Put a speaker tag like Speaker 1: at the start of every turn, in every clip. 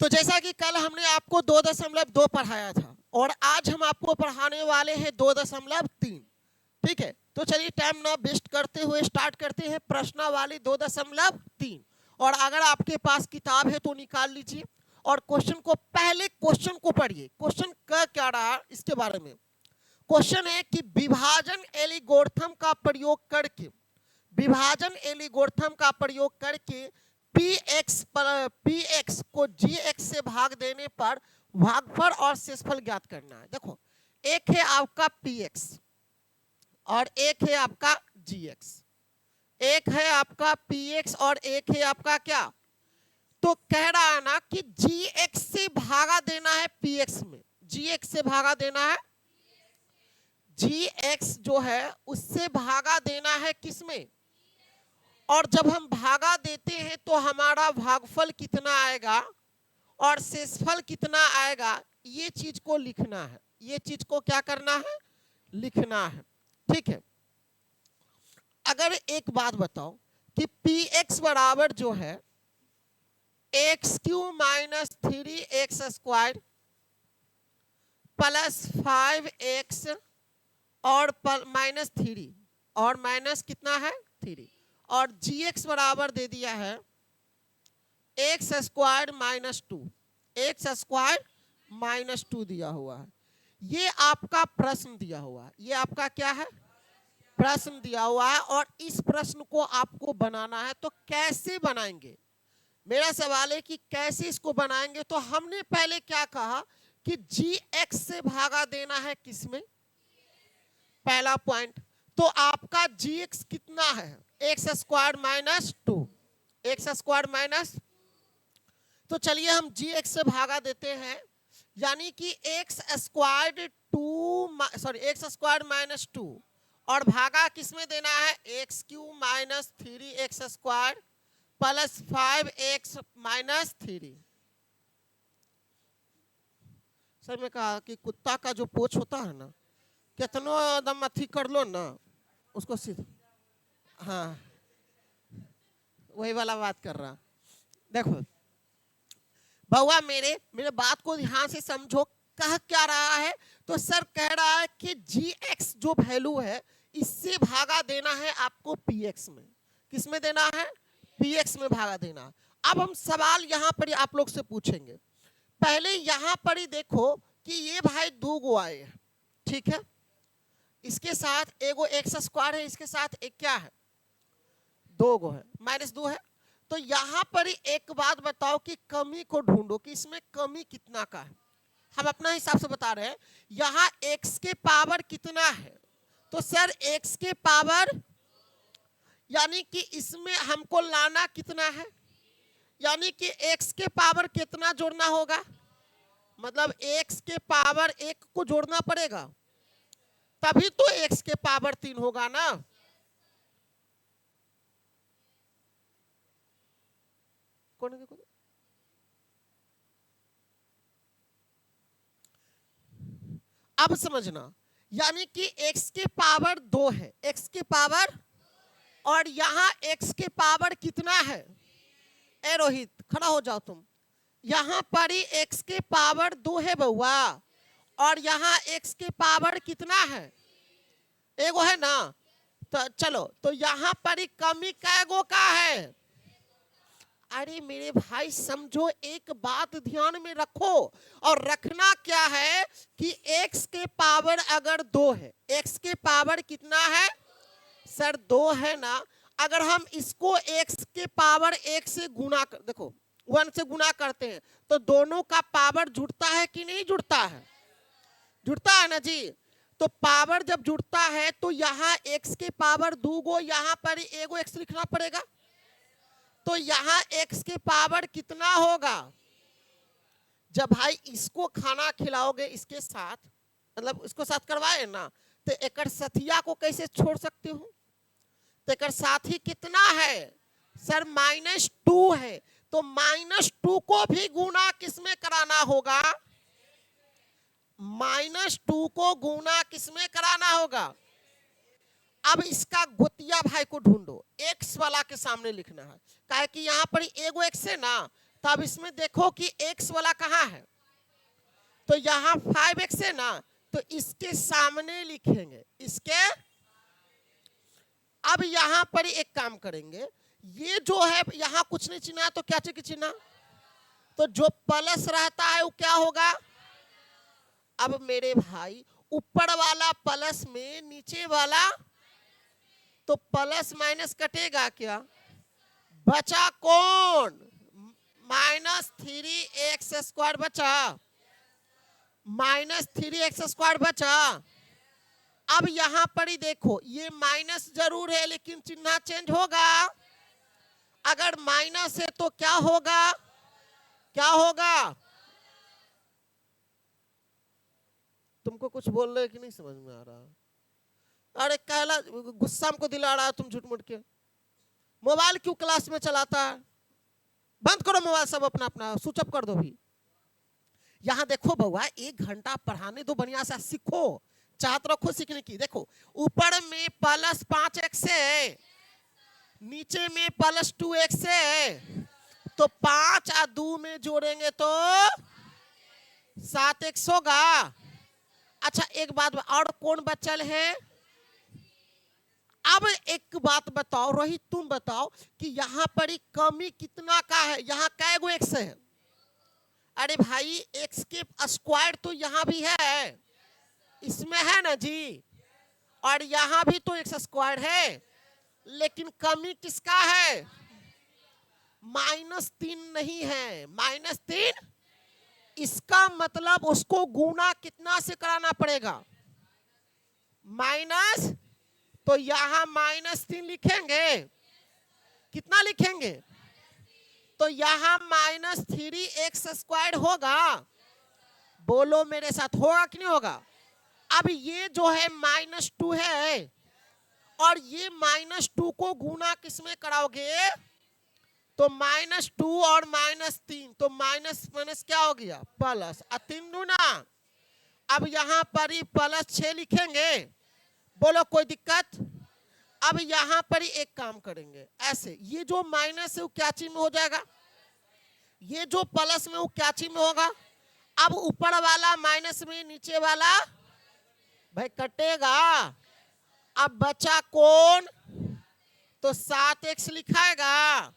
Speaker 1: तो जैसा कि कल हमने आपको 2.2 पढ़ाया था और आज हम आपको पढ़ाने वाले हैं 2.3। ठीक है, तो चलिए टाइम ना वेस्ट करते हुए स्टार्ट करते हैं प्रश्नावली 2.3। और अगर आपके पास किताब है तो निकाल लीजिए और क्वेश्चन को, पहले क्वेश्चन को पढ़िए। क्वेश्चन का क्या रहा इसके बारे में। क्वेश्चन है कि विभाजन एल्गोरिथम का प्रयोग करके, विभाजन एल्गोरिथम का प्रयोग करके px को gx से भाग देने पर भागफल और शेषफल ज्ञात करना है। देखो, एक है आपका px और एक है आपका gx, एक है आपका px और एक है आपका क्या, तो कह रहा है ना कि gx से भागा देना है px में, gx से भागा देना है, gx जो है उससे भागा देना है किसमें, और जब हम भागा देते हैं तो हमारा भागफल कितना आएगा और शेषफल कितना आएगा, ये चीज को लिखना है। ये चीज को क्या करना है, लिखना है। ठीक है, अगर एक बात बताओ कि px बराबर जो है x³ minus 3x square plus 5x और माइनस 3 और माइनस कितना है 3, और gx बराबर दे दिया है x square minus 2, x square minus 2 दिया हुआ है। ये आपका प्रश्न दिया हुआ है, ये आपका क्या है, प्रश्न दिया हुआ है। और इस प्रश्न को आपको बनाना है, तो कैसे बनाएंगे, मेरा सवाल है कि कैसे इसको बनाएंगे। तो हमने पहले क्या कहा कि gx से भागा देना है किसमें, पहला पॉइंट। तो आपका gx कितना है, x square minus 2, x square minus, तो चलिए हम gx से भागा देते हैं, यानी कि x square 2 sorry x square minus 2 और भागा किसमें देना है, x³ minus 3x square plus 5x minus 3। Sir मैं कहा कि कुत्ता का जो पोछ होता है ना, कितनो एकदम अथी कर लो ना उसको सीधा, हाँ वही वाला बात कर रहा। देखो बउआ, मेरे बात को ध्यान से समझो, कह क्या रहा है। तो सर कह रहा है कि gx जो वैल्यू है इससे भागा देना है आपको px में, किसमें देना है, px में भागा देना। अब हम सवाल यहाँ पर आप लोग से पूछेंगे, पहले यहाँ पर ही देखो कि ये भाई 2 गो आए हैं, ठीक है, इसके साथ एगो एक्स स्क्वायर है, इसके साथ एक क्या है 2 गो है, माइनस 2 है। तो यहाँ पर ही एक बात बताओ कि कमी को ढूंढो कि इसमें कमी कितना का है। हम अपना हिसाब से बता रहे हैं, यहाँ x के पावर कितना है, तो सर x के पावर, यानी कि इसमें हमको लाना कितना है, यानी कि x के पावर कितना जोड़ना होगा, मतलब x के पावर 1 को जोड़ना पड़ेगा, तभी तो x के पावर 3 होगा ना। कौन अब समझना, यानी कि x के पावर 2 है, x के पावर, और यहाँ x के पावर कितना है, ए रोहित खड़ा हो जाओ तुम, यहाँ पर ही x के पावर 2 है बउआ, और यहाँ x के पावर कितना है, एगो है ना। तो चलो, तो यहाँ पर ही कमी कैगो का है, अरे मेरे भाई समझो, एक बात ध्यान में रखो, और रखना क्या है कि x के पावर अगर 2 है, x के पावर कितना है सर 2 है ना, अगर हम इसको x के पावर 1 से गुना कर, देखो 1 से गुना करते हैं तो दोनों का पावर जुड़ता है कि नहीं जुड़ता है, जुड़ता है ना जी। तो पावर जब जुड़ता है तो यहाँ x के पावर 2 गो, यहाँ पर एगो x लिखना पड़ेगा, तो यहाँ x के पावर कितना होगा, जब भाई इसको खाना खिलाओगे इसके साथ, मतलब इसको साथ करवाए ना, तो एक सथिया को कैसे छोड़ सकते हो, तो एक साथी कितना है सर -2 है, तो -2 को भी गुना किसमें कराना होगा, -2 को गुना किसमें कराना होगा। अब इसका गोतिया भाई को ढूंढो, एक्स वाला के सामने लिखना है, काहे कि यहाँ पर एगो एक्स है ना, तब इसमें देखो कि x वाला कहाँ है, तो यहाँ 5x है ना, तो इसके सामने लिखेंगे इसके। अब यहाँ पर एक काम करेंगे, ये जो है यहाँ कुछ नहीं चिन्हा तो क्या चाहिए चिन्हा, तो जो प्लस रहता है वो क्या होगा। अब मेरे भाई ऊपर वाला प्लस में नीचे वाला, तो प्लस माइनस कटेगा क्या, बचा कौन, -3x² बचा, -3x² बचा। अब यहां पर ही देखो ये माइनस जरूर है लेकिन चिन्ह चेंज होगा, अगर माइनस है तो क्या होगा, क्या होगा, तुमको कुछ बोल रहे कि नहीं समझ में आ रहा, अरे कहला गुस्सा हमको दिला रहा है तुम झूठ मूठ के। मोबाइल क्यों क्लास में चलाता है, बंद करो मोबाइल सब अपना अपना, स्विच ऑफ कर दो भी। यहाँ देखो बउआ 1 घंटा पढ़ाने दो, बढ़िया से सीखो, चाहत रखो सीखने की। देखो ऊपर में +5x है, नीचे में +2x है, तो 5 और 2 में जोड़ेंगे तो 7x होगा। अच्छा एक बात और कौन बचल है, अब एक बात बताओ रोहित तुम बताओ कि यहाँ पर कमी कितना का है, यहाँ कै गो x है, अरे भाई x के स्क्वायर तो यहाँ भी है, इसमें है ना जी, और यहाँ भी तो x² है, लेकिन कमी किसका है, -3 नहीं है, -3। इसका मतलब उसको गुना कितना से कराना पड़ेगा, माइनस, तो यहां -3 लिखेंगे, कितना लिखेंगे, तो यहां -3x² होगा, बोलो मेरे साथ होगा कि नहीं होगा। अब ये जो है -2 है, और ये -2 को गुना किसमें कराओगे, तो -2 और -3, तो माइनस क्या हो गया प्लस, 3 दूना। अब यहाँ पर ही +6 लिखेंगे, बोलो कोई दिक्कत। अब यहाँ पर ही एक काम करेंगे ऐसे, ये जो माइनस है वो क्या चीज में हो जाएगा, ये जो प्लस में वो क्या चीज में होगा। अब ऊपर वाला माइनस में नीचे वाला भाई कटेगा, अब बचा कौन, तो 7x लिखाएगा।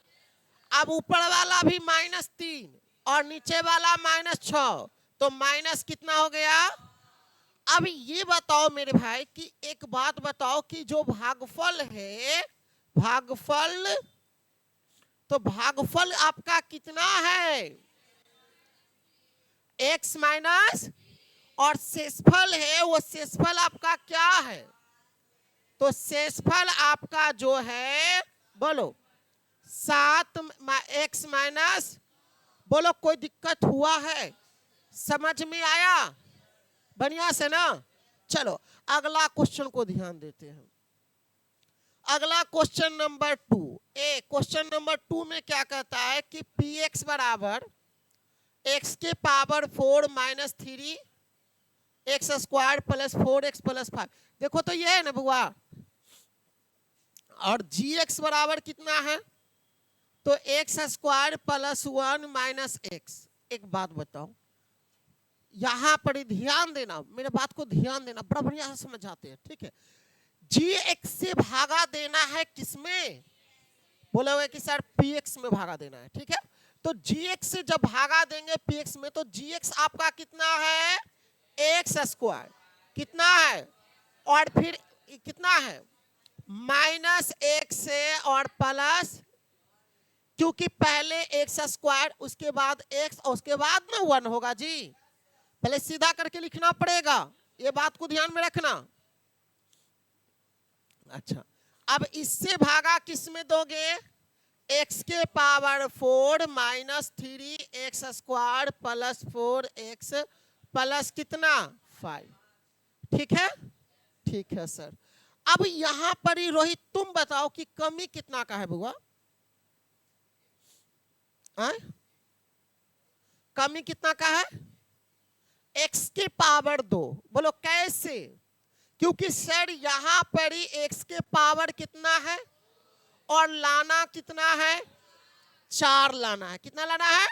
Speaker 1: अब ऊपर वाला भी -3 और नीचे वाला -6, तो माइनस कितना हो गया। अब ये बताओ मेरे भाई कि एक बात बताओ कि जो भागफल है, भागफल, तो भागफल आपका कितना है, x माइनस, और शेषफल है वो शेषफल आपका क्या है, तो शेषफल आपका जो है बोलो 7x माइनस, बोलो कोई दिक्कत हुआ है, समझ में आया बढ़िया से ना। चलो अगला क्वेश्चन को ध्यान देते हैं, अगला क्वेश्चन नंबर 2 ए। क्वेश्चन नंबर 2 में क्या कहता है कि px बराबर x के पावर 4 -3 x² + 4x + 5। देखो तो ये है ना बुआ, और gx बराबर कितना है, तो x² + 1 - x। एक बात बताओ, यहां पर ध्यान देना, मेरे बात को ध्यान देना, बड़ा बढ़िया से समझ आते हैं, ठीक है। gx से भागा देना है किसमें, बोले हुए कि सर px में भागा देना है, ठीक है। तो gx से जब भागा देंगे px में, तो gx आपका कितना है, x², कितना है, और फिर कितना है -x से और प्लस, क्योंकि पहले x² उसके बाद x और उसके बाद में 1 होगा जी, पहले सीधा करके लिखना पड़ेगा, ये बात को ध्यान में रखना। अच्छा अब इससे भागा किस में दोगे, x के पावर 4 -3x² + 4x प्लस कितना 5, ठीक है, ठीक है सर। अब यहां पर ही रोहित तुम बताओ कि कमी कितना का है बुआ, कमी कितना का है, x के पावर 2, बोलो कैसे, क्योंकि सर यहां पर ही x के पावर कितना है और लाना कितना है 4 लाना है। कितना लाना है?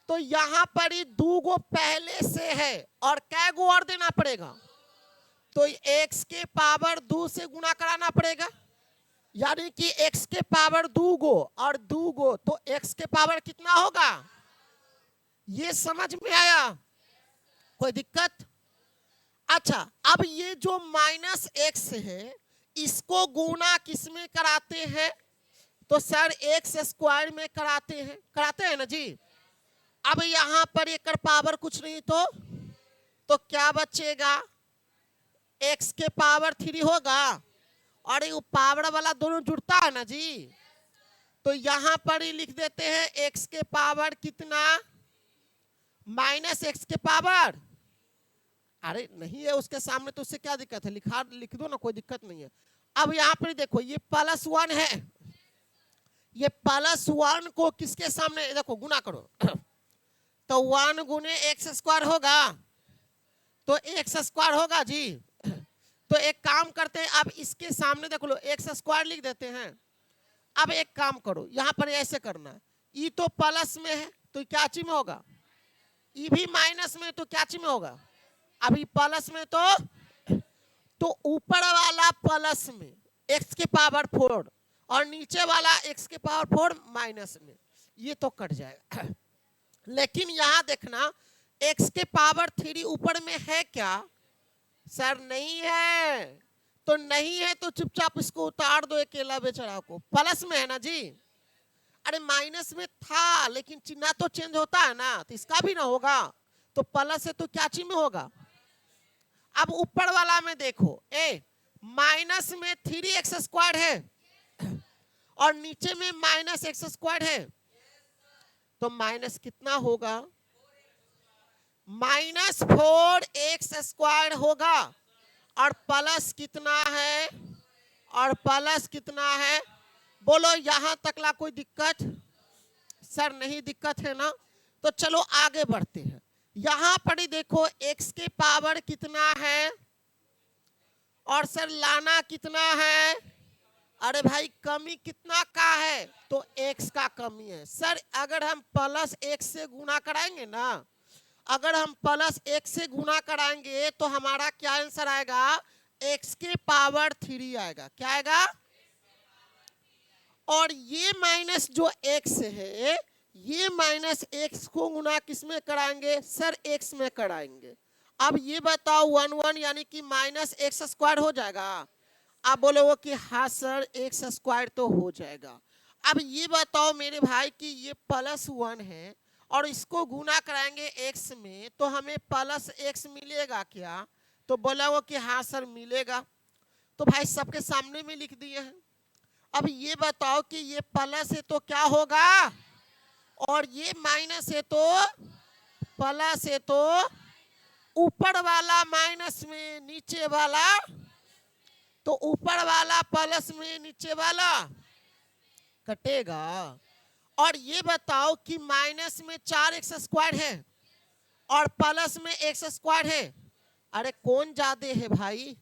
Speaker 1: तो यहाँ पर ही 2 गो पहले से है और कै गो और देना पड़ेगा? तो x के पावर 2 से गुना कराना पड़ेगा, यानी कि x के पावर 2 गो और 2 गो, तो x के पावर कितना होगा? ये समझ में आया? कोई दिक्कत? अच्छा, अब ये जो माइनस x है इसको गुना किस में कराते हैं? तो सर एक्स स्क्वायर में कराते हैं ना जी। अब यहां पर एक पावर कुछ नहीं तो क्या बचेगा? x के पावर 3 होगा और ये पावर वाला दोनों जुड़ता है ना जी। तो यहां पर ही लिख देते हैं x के पावर कितना? माइनस एक्स के पावर, अरे नहीं है उसके सामने तो उससे क्या दिक्कत है, लिख दो ना, कोई दिक्कत नहीं है। अब यहाँ पर देखो ये +1 है, ये +1 को किसके सामने देखो गुना करो तो 1 गुने एक्स स्क्वायर होगा, तो एक्स स्क्वायर होगा जी। तो एक काम करते हैं, अब इसके सामने देख लो एक्स स्क्वायर लिख देते हैं। अब एक काम करो, यहाँ पर ऐसे करना है, ई तो प्लस में है तो क्या ची में होगा? ई भी माइनस में तो क्या ची में होगा? अभी प्लस में तो ऊपर वाला प्लस में x के पावर 4 और नीचे वाला x के पावर 4 माइनस में, ये तो कट जाएगा। लेकिन यहां देखना x के पावर 3 ऊपर में है क्या? सर नहीं है, तो नहीं है तो चुपचाप इसको उतार दो अकेला बेचारा को। प्लस में है ना जी, अरे माइनस में था लेकिन चिन्ह तो चेंज होता है ना, तो इसका भी ना होगा, तो प्लस है तो क्या चीज में होगा? अब ऊपर वाला में देखो, माइनस में 3x² है और नीचे में -x² है, तो माइनस कितना होगा? -4x² होगा और प्लस कितना है? और प्लस कितना है? बोलो यहां तकला कोई दिक्कत? सर नहीं दिक्कत है ना, तो चलो आगे बढ़ते हैं। यहां पर ही देखो x के पावर कितना है और सर लाना कितना है? अरे भाई कमी कितना का है? तो x का कमी है। सर अगर हम +x से गुना कराएंगे ना, अगर हम +x से गुना कराएंगे तो हमारा क्या आंसर आएगा? x के पावर 3 आएगा। क्या आएगा? और ये माइनस जो x है, ये -x को गुना किस में कराएंगे? सर x में कराएंगे। अब ये बताओ 1 यानी कि -x² हो जाएगा। आप बोलोगे कि हाँ सर x² तो हो जाएगा। अब ये बताओ मेरे भाई कि ये +1 है और इसको गुना कराएंगे x में, तो हमें +x मिलेगा क्या? तो बोलोगे कि हाँ सर मिलेगा। तो भाई सबके सामने में लिख दिए हैं। अब ये बताओ कि ये प्लस है तो क्या होगा और ये माइनस है तो प्लस है, तो ऊपर वाला माइनस में नीचे वाला, तो ऊपर वाला प्लस में नीचे वाला कटेगा। और ये बताओ कि माइनस में 4x² है और प्लस में x² है, अरे कौन ज्यादा है भाई?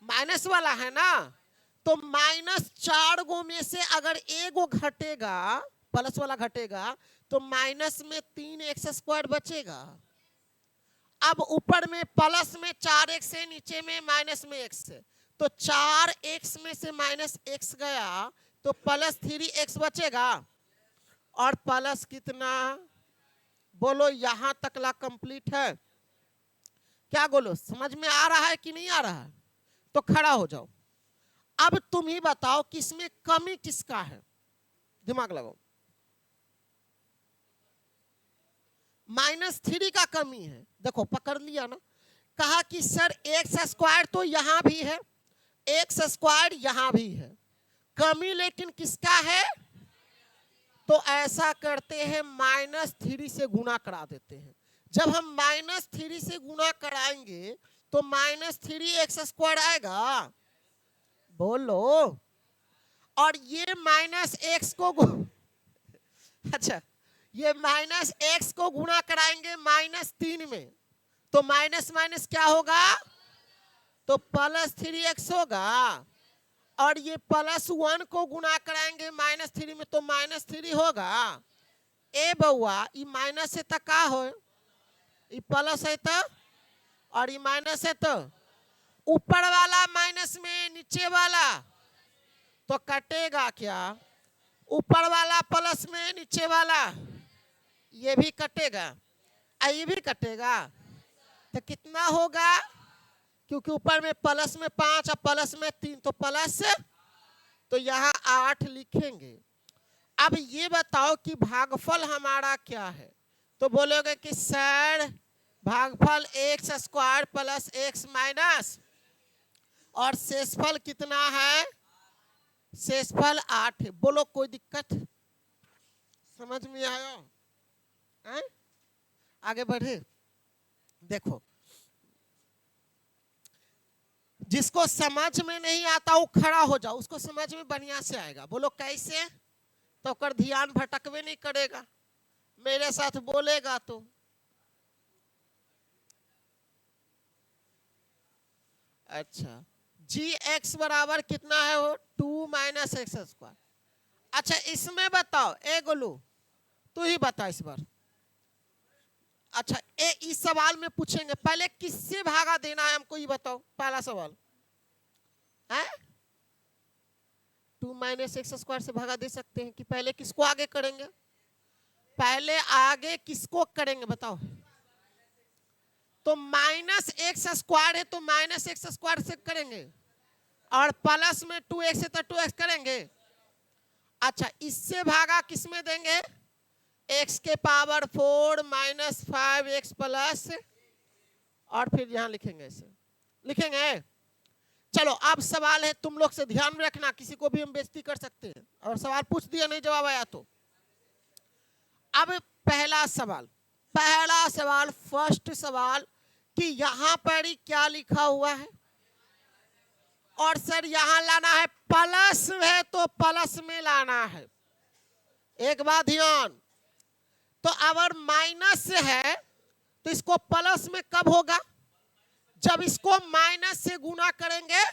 Speaker 1: माइनस वाला है ना। तो -4 गो में से अगर एक गो घटेगा, प्लस वाला घटेगा, तो माइनस में 3x² बचेगा। अब ऊपर में प्लस में 4x है, नीचे में माइनस में x है, तो 4x में से -x गया तो +3x बचेगा। और प्लस कितना? बोलो यहां तकला कंप्लीट है? क्या बोलो, समझ में आ रहा है कि नहीं आ रहा है? तो खड़ा हो जाओ। अब तुम ही बताओ कि इसमें कमी किसका है? दिमाग लगाओ। -3 का कमी है। देखो पकड़ लिया ना, कहा कि सर x² तो यहां भी है, x² यहां भी है, कमी लेकिन किसका है? तो ऐसा करते हैं -3 से गुना करा देते हैं। जब हम -3 से गुना कराएंगे तो -3x² आएगा। बोलो। और ये -x को अच्छा, ये -x को गुना कराएंगे -3 में, तो माइनस माइनस क्या होगा? तो +3x होगा। और ये +1 को गुना कराएंगे -3 में तो -3 होगा। ए बउआ ई माइनस है तो का हो, ई प्लस है तो, और ये माइनस है तो ऊपर वाला माइनस में नीचे वाला तो कटेगा क्या, ऊपर वाला प्लस में नीचे वाला ये भी कटेगा, ये भी कटेगा, तो कितना होगा, क्योंकि ऊपर में प्लस में 5 और प्लस में 3 तो प्लस, तो यहाँ 8 लिखेंगे। अब ये बताओ कि भागफल हमारा क्या है, तो बोलोगे कि सर भागफल x² प्लस x माइनस, और शेषफल कितना है, शेषफल 8 है। बोलो कोई दिक्कत, समझ में आया है? आगे बढ़े, देखो जिसको समझ में नहीं आता वो खड़ा हो जाओ, उसको समझ में बढ़िया से आएगा। बोलो कैसे, तो कर ध्यान भटकवे नहीं करेगा, मेरे साथ बोलेगा तो। अच्छा gx बराबर कितना है वो 2 - x²। अच्छा इसमें बताओ, ए गोलू तू ही बता इस बार। अच्छा इस सवाल में पूछेंगे पहले किससे भागा देना है हमको, ये बताओ पहला सवाल है। 2 - x² से भागा दे सकते हैं कि पहले किसको आगे करेंगे, पहले आगे किसको करेंगे बताओ, तो -x² है तो -x² से करेंगे, और प्लस में 2x है तो 2x करेंगे। अच्छा इससे भागा किस में देंगे, x⁴ -5x प्लस, और फिर यहां लिखेंगे, ऐसे लिखेंगे। चलो अब सवाल है, तुम लोग से ध्यान में रखना, किसी को भी हम बेइज्जती कर सकते हैं, और सवाल पूछ दिया नहीं जवाब आया तो। अब पहला सवाल फर्स्ट सवाल कि यहां पर ही क्या लिखा हुआ है, और सर यहां लाना है प्लस है तो प्लस में लाना है। एक बात ध्यान, तो अगर माइनस है तो इसको प्लस में कब होगा, जब इसको माइनस से गुना करेंगे।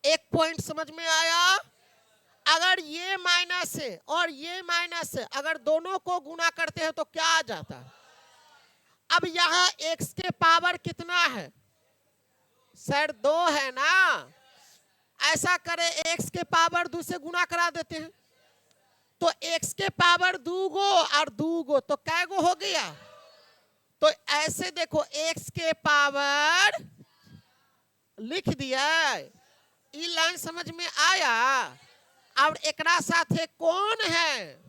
Speaker 1: एक पॉइंट समझ में आया, अगर ये माइनस है और ये माइनस है, अगर दोनों को गुना करते हैं तो क्या आ जाता है। अब यहाँ x⁴ कितना है, सर 2 है ना, ऐसा करें x⁴ 2 से गुना करा देते हैं, तो x⁴ 2 गो और 2 गो तो कै गो हो गया। तो ऐसे देखो x⁴ लिख दिया, ये लाइन समझ में आया। और एकरा साथे कौन है,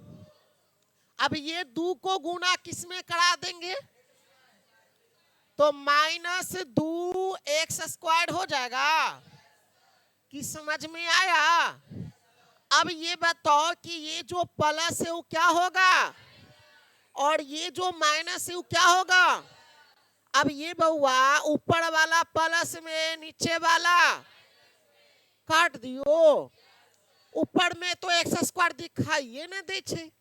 Speaker 1: अब ये 2 को गुना किस में करा देंगे, तो -2x² हो जाएगा, कि समझ में आया। अब ये बताओ कि ये जो प्लस है वो क्या होगा, और ये जो माइनस है वो क्या होगा। अब ये बउआ ऊपर वाला प्लस में नीचे वाला काट दियो, ऊपर में तो x² दिखाई न दे छे,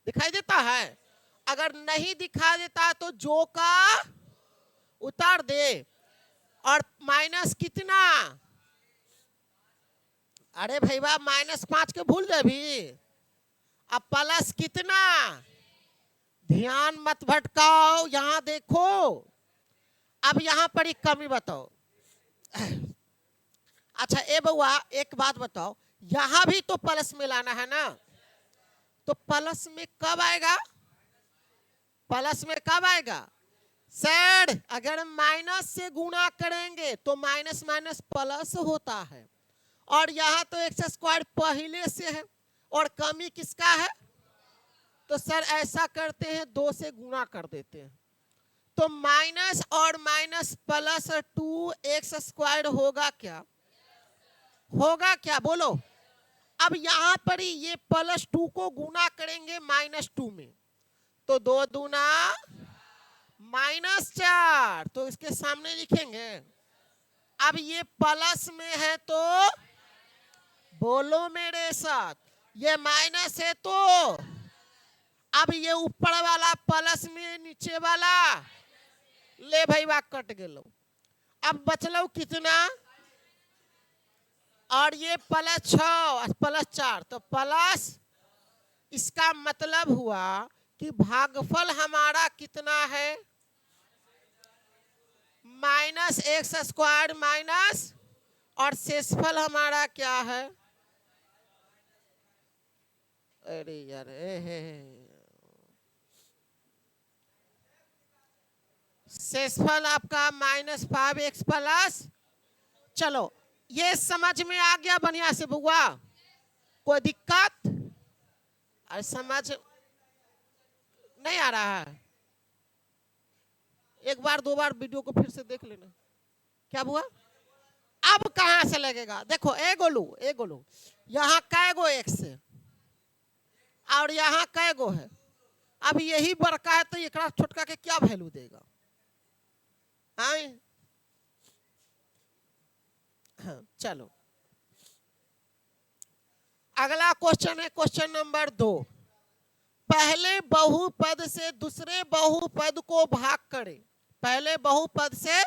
Speaker 1: दिखाई देता है, अगर नहीं दिखाई देता तो जो का उतार दे, और माइनस कितना, अरे भैया -5 के भूल जाए भी, अब प्लस कितना, ध्यान मत भटकाओ, यहां देखो। अब यहां पर एक कमी बताओ। अच्छा ए बउआ एक बात बताओ, यहां भी तो प्लस में लाना है ना, तो प्लस में कब आएगा, प्लस में कब आएगा सर, अगर माइनस से गुना करेंगे तो माइनस माइनस प्लस होता है, और यहाँ तो x² पहले से है, और कमी किसका है, तो सर ऐसा करते हैं 2 से गुना कर देते हैं, तो माइनस और माइनस प्लस 2x² होगा क्या, होगा क्या बोलो। अब यहाँ पर ही ये +2 को गुना करेंगे -2 में, तो 2 दूना -4, तो इसके सामने लिखेंगे। अब ये प्लस में है तो बोलो मेरे साथ, ये माइनस है तो, अब ये ऊपर वाला प्लस में नीचे वाला, ले भाई कट गेलो। अब बचलो कितना, और ये +6 +4 तो प्लस, इसका मतलब हुआ कि भागफल हमारा कितना है, -x² माइनस, और शेषफल हमारा क्या है, अरे यार शेषफल आपका -5x प्लस। चलो ये समझ में आ गया बढ़िया से बुआ, कोई दिक्कत, और समझ नहीं आ रहा है, एक बार दो बार वीडियो को फिर से देख लेना। क्या हुआ, अब कहां से लगेगा, देखो ए गोलू यहाँ कै गो एक्स है और यहाँ कै गो है, अब यही बड़का है तो एक छोटका के क्या वैल्यू देगा, हाँ चलो अगला क्वेश्चन है, क्वेश्चन नंबर 2। पहले बहुपद से दूसरे बहुपद को भाग करें, पहले बहुपद से,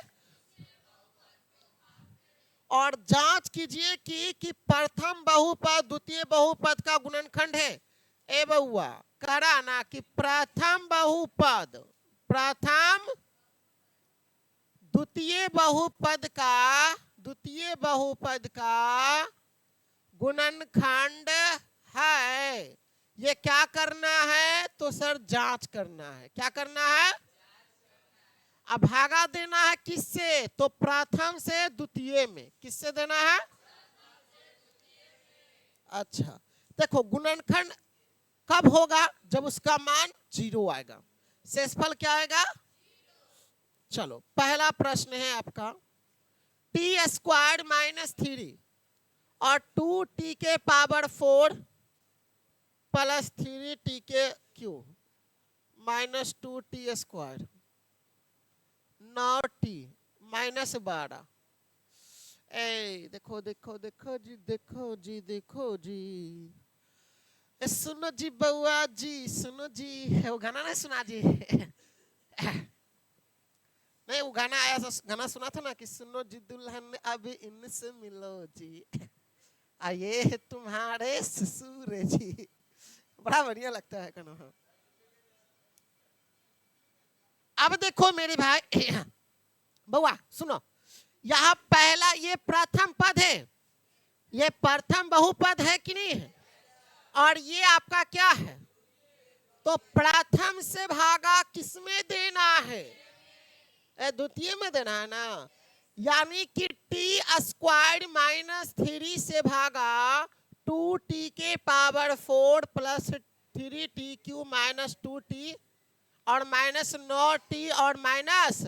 Speaker 1: और जांच कीजिए कि प्रथम बहुपद द्वितीय बहुपद का गुणनखंड है। ए बउआ करा ना कि प्रथम द्वितीय बहुपद का गुणनखंड है, ये क्या करना है, तो सर जांच करना है, क्या करना है, अब भागा देना है किससे, तो प्रथम से द्वितीय में, किससे देना है, अच्छा देखो गुणनखंड कब होगा, जब उसका मान 0 आएगा, शेषफल क्या आएगा। चलो पहला प्रश्न है आपका, t² -3 और 2t के पावर 4 प्लस 3t के क्यूब -2t², 9t -12, ए देखो जी, सुनो जी बउआ जी, सुनो जी, वो गाना नहीं सुना जी नहीं वो गाना आया था, गाना सुना था ना कि सुनो जी दुल्हन अभी इनसे मिलो जी, आइए तुम्हारे ससुर जी, बड़ा बढ़िया लगता है गाना। अब देखो मेरे भाई बउआ सुनो, यहाँ पहला ये प्रथम पद है, ये प्रथम बहुपद है कि नहीं है, और ये आपका क्या है, तो प्रथम से भागा किसमें देना है, द्वितीय में देना है ना, यानी कि t² -3 से भागा 2t के पावर 4 प्लस 3t³ -2t और -9t और माइनस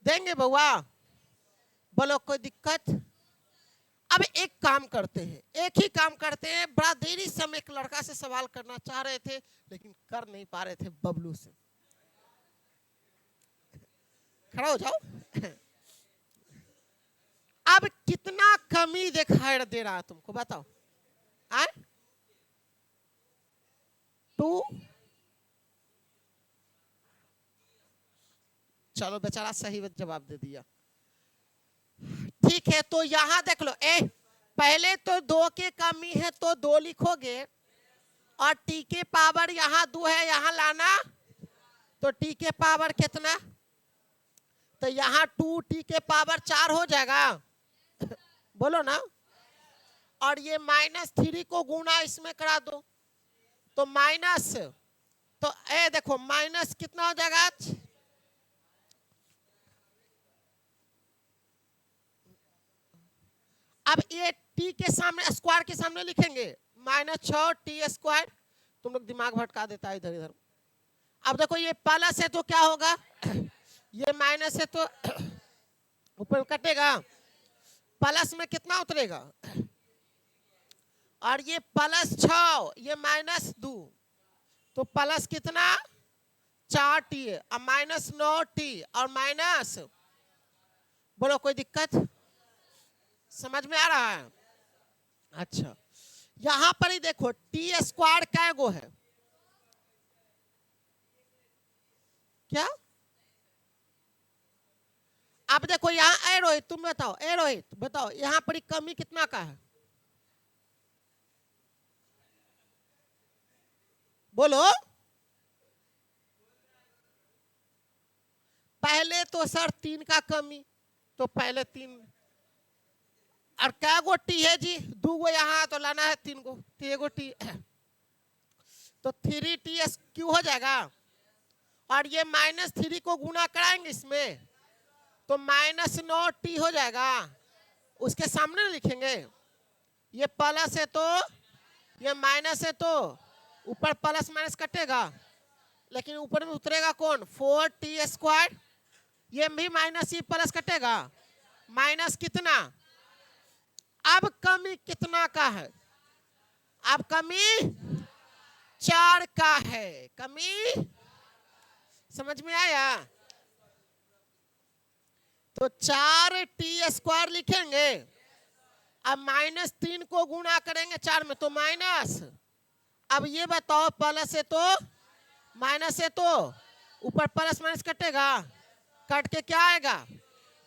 Speaker 1: देंगे बउआ, बोलो कोई दिक्कत। अब एक काम करते हैं, एक ही काम करते हैं, बड़ा देरी से हम एक लड़का से सवाल करना चाह रहे थे लेकिन कर नहीं पा रहे थे, बबलू से, खड़ा हो जाओ अब कितना कमी दिखाई दे रहा है तुमको, बताओ, 2, चलो बेचारा सही जवाब दे दिया, ठीक है, तो यहां देख लो, पहले तो 2 के कमी है तो 2 लिखोगे, और t के पावर यहाँ 2 है, यहाँ लाना, तो t के पावर कितना, तो यहाँ 2t के पावर 4 हो जाएगा बोलो ना, और ये -3 को गुना इसमें करा दो, तो माइनस, तो देखो माइनस कितना हो जाएगा, अब ये t के सामने स्क्वायर के सामने लिखेंगे -6t², तुम लोग दिमाग भटका देता है इधर इधर। अब देखो ये प्लस है तो क्या होगा, ये माइनस है तो ऊपर कटेगा, प्लस में कितना उतरेगा, और ये +6 ये -2, तो प्लस कितना 4t और -9t और माइनस, बोलो कोई दिक्कत, समझ में आ रहा है। अच्छा यहां पर ही देखो t² कै गो है, क्या अब देखो यहाँ, ए रोहित तुम बताओ, ए रोहित बताओ यहाँ पर कमी कितना का है? बोलो। पहले तो सर 3 का कमी, तो पहले 3 और क्या गो टी है जी? 2 गो यहाँ तो लाना है, 3 गो, 3 गो टी, तो 3ts क्यू हो जाएगा। और ये -3 को गुना कराएंगे इसमें तो -9t हो जाएगा। उसके सामने लिखेंगे, ये प्लस है तो ये माइनस है, तो ऊपर प्लस माइनस कटेगा, लेकिन ऊपर में उतरेगा कौन? 4t²। ये भी माइनस ही प्लस कटेगा, माइनस कितना? अब कमी कितना का है? अब कमी 4 का है। कमी समझ में आया? तो 4t² लिखेंगे, अब -3 को गुणा करेंगे 4 में तो माइनस। अब ये बताओ प्लस है तो माइनस है, तो ऊपर प्लस माइनस कटेगा, कट के क्या आएगा?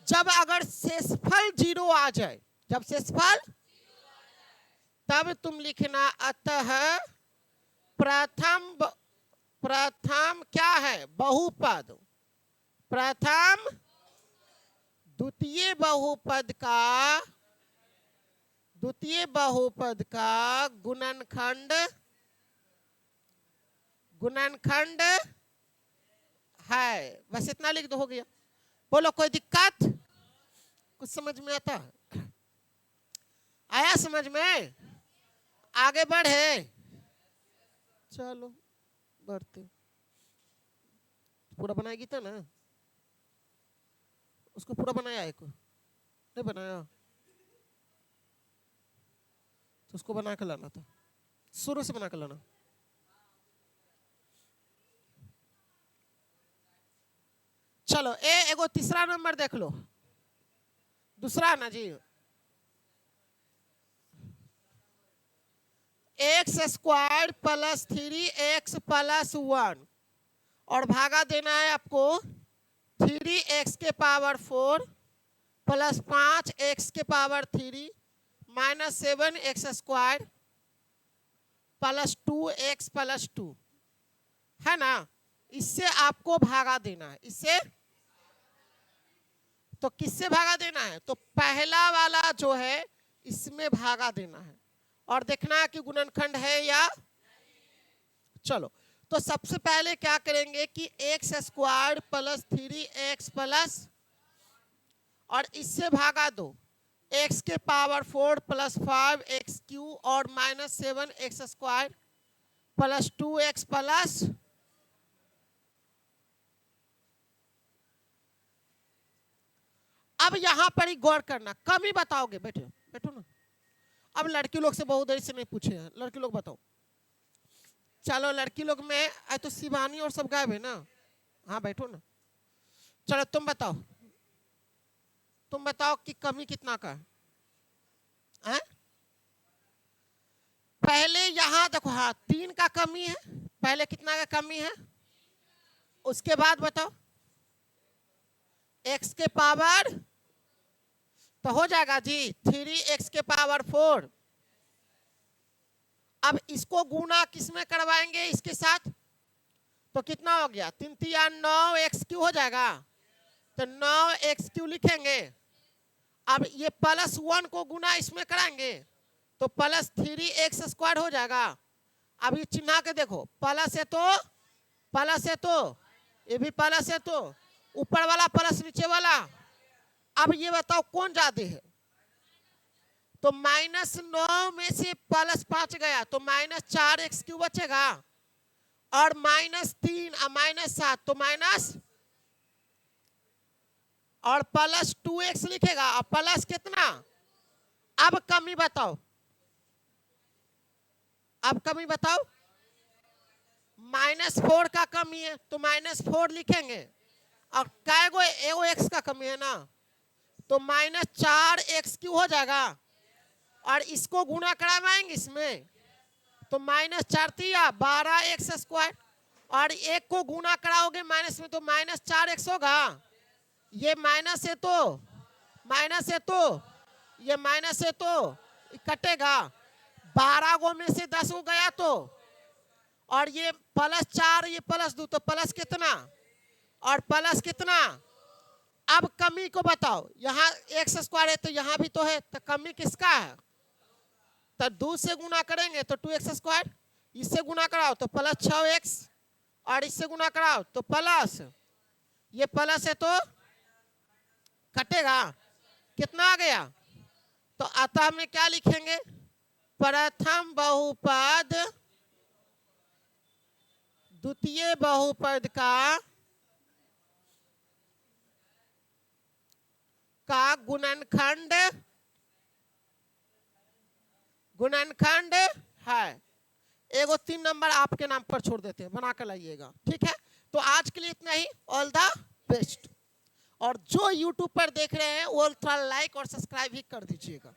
Speaker 1: जब अगर शेषफल 0 आ जाए, जब शेषफल, तब तुम लिखना अतः प्रथम क्या है? बहुपद। प्रथम द्वितीय बहुपद का गुणनखंड है। बस इतना लिख दो, हो गया। बोलो कोई दिक्कत? कुछ समझ में आता? आया समझ में? आगे बढ़े, चलो बढ़ते। पूरा बनाएगी तो ना, उसको पूरा बनाया है, को नहीं बनाया तो उसको बना के लाना था, शुरू से बना के लाना। चलो एगो तीसरा नंबर देख लो, दूसरा ना जी, x² + 3x + 1 और भागा देना है आपको 3x⁴ + 5x⁴ -7x² + 2x + 2 है ना। इससे आपको भागा देना है। इससे तो किससे भागा देना है? तो पहला वाला जो है इसमें भागा देना है और देखना है कि गुणनखंड है या। चलो तो सबसे पहले क्या करेंगे कि x² + 3x और इससे भागा दो x⁴ + 5x³ और -7x² + 2x अब यहां पर ही गौर करना, कमी बताओगे। बैठो बैठो ना। अब लड़की लोग से बहुत देर से नहीं पूछे हैं, लड़की लोग बताओ। चलो लड़की लोग में तो शिवानी और सब गायब है ना। हाँ बैठो ना। चलो तुम बताओ कि कमी कितना का है? पहले यहां देखो, हाँ 3 का कमी है। पहले कितना का कमी है? उसके बाद बताओ x⁴ तो हो जाएगा जी 3x⁴। अब इसको गुना किसमें करवाएंगे? इसके साथ, तो कितना हो गया? 3 × 9x³ हो जाएगा, तो 9x³ लिखेंगे। अब ये +1 को गुना इसमें कराएंगे तो +3x² हो जाएगा। अब ये चिन्हा के देखो, प्लस है तो ये भी प्लस है, तो ऊपर वाला प्लस नीचे वाला। अब ये बताओ कौन ज्यादा है? तो -9 में से +5 गया तो -4x³ बचेगा और -3 और -7 तो माइनस और +2x लिखेगा और प्लस कितना? अब कमी बताओ, -4 का कमी है तो -4 लिखेंगे। और कैगो एगो x का कमी है ना, तो -4x³ हो जाएगा और इसको गुना कराएंगे इसमें तो -4 × 12x² और एक को गुना कराओगे माइनस में तो -4x होगा ये माइनस है तो माइनस है तो ये माइनस है तो कटेगा। 12 गो में से 10 गो गया तो, और ये +4 ये +2 तो प्लस कितना और प्लस कितना। अब कमी को बताओ, यहाँ x² है तो यहाँ भी तो है, तो कमी किसका है। तो 2 से गुना करेंगे तो 2x², इससे गुना कराओ तो +6x, और इससे गुना कराओ तो प्लस, ये प्लस है तो कटेगा, कितना आ गया। तो अतः में क्या लिखेंगे, प्रथम बहुपद द्वितीय बहुपद का गुणनखंड है। एगो 3 नंबर आपके नाम पर छोड़ देते हैं, बना कर लाइएगा, ठीक है। तो आज के लिए इतना ही, ऑल द बेस्ट। और जो यूट्यूब पर देख रहे हैं वो थोड़ा लाइक और सब्सक्राइब भी कर दीजिएगा।